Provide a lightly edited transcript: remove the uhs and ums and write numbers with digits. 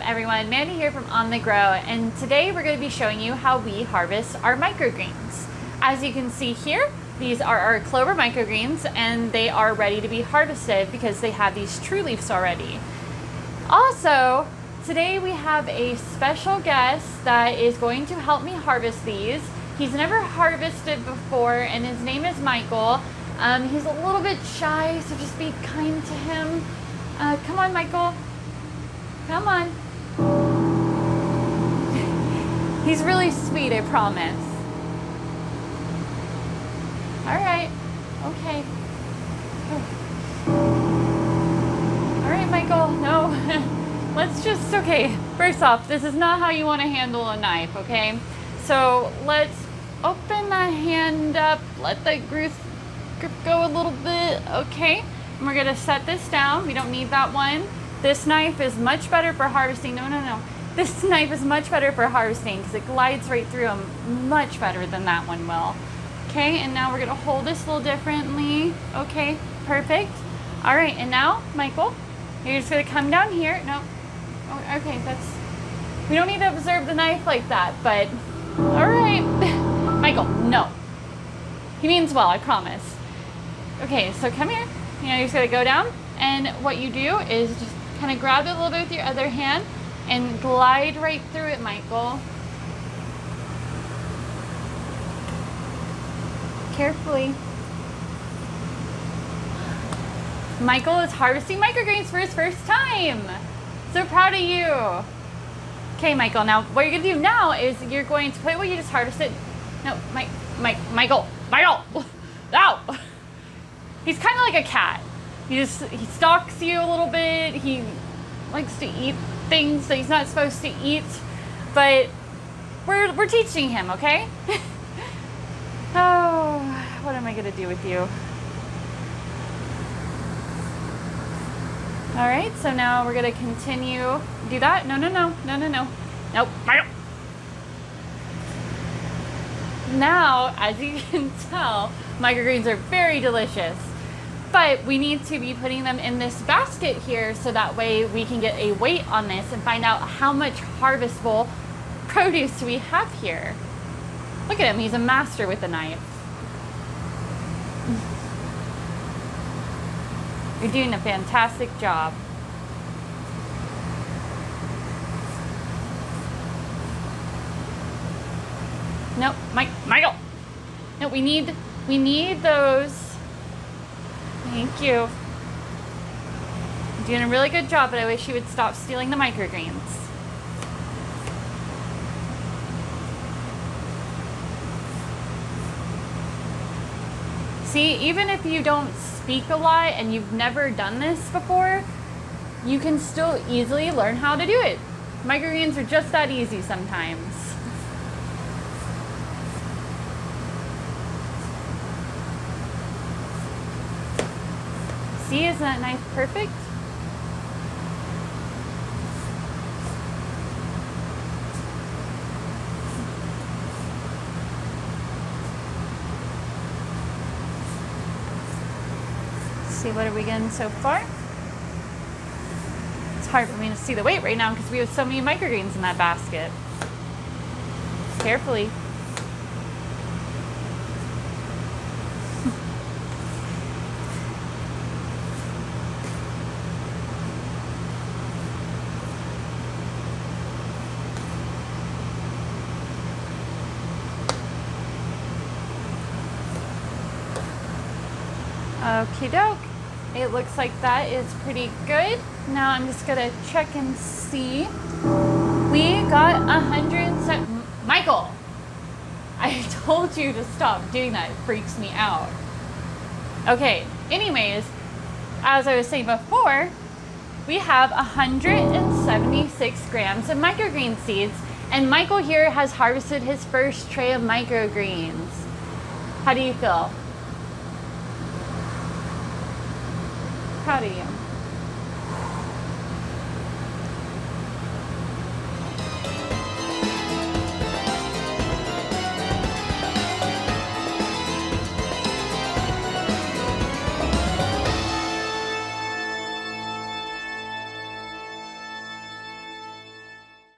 everyone, Mandy here from On the Grow, and today we're going to be showing you how we harvest our microgreens. As you can see here, these are our clover microgreens and they are ready to be harvested because they have these true leaves already. Also, today we have a special guest that is going to help me harvest these. He's never harvested before and his name is Michael. He's a little bit shy, so just be kind to him. Come on, Michael. Come on. He's really sweet, I promise. All right. Okay. All right, Michael. No. Let's just, okay. First off, this is not how you want to handle a knife, okay? So let's open the hand up. Let the grip go a little bit. Okay. And we're going to set this down. We don't need that one. This knife is much better for harvesting. No. This knife is much better for harvesting because it glides right through them much better than that one will. Okay, and now we're going to hold this a little differently. Okay, perfect. All right, and now, Michael, you're just going to come down here. No. Oh, okay, we don't need to observe the knife like that, but all right. Michael, no. He means well, I promise. Okay, so come here. You're just going to go down, and what you do is just kind of grab it a little bit with your other hand and glide right through it, Michael. Carefully. Michael is harvesting microgreens for his first time. So proud of you. Okay, Michael, now what you're gonna do now is you're going to put what you just harvested. No, Michael. Ow! He's kind of like a cat. He stalks you a little bit. He likes to eat things that he's not supposed to eat, but we're teaching him, okay? Oh, what am I gonna do with you? All right, so now we're gonna continue. Do that? No. Nope, Michael. Now, as you can tell, microgreens are very delicious. But we need to be putting them in this basket here so that way we can get a weight on this and find out how much harvestable produce we have here. Look at him, he's a master with a knife. You're doing a fantastic job. Nope, Michael. No, we need those. Thank you. You're doing a really good job, but I wish you would stop stealing the microgreens. See, even if you don't speak a lot and you've never done this before, you can still easily learn how to do it. Microgreens are just that easy sometimes. See, isn't that knife perfect? Let's see, what are we getting so far? It's hard for me to see the weight right now because we have so many microgreens in that basket. Carefully. Okie doke. It looks like that is pretty good. Now I'm just gonna check and see. We got 107. Michael, I told you to stop doing that. It freaks me out. Okay, anyways, as I was saying before, we have 176 grams of microgreen seeds, and Michael here has harvested his first tray of microgreens. How do you feel? Proud of you.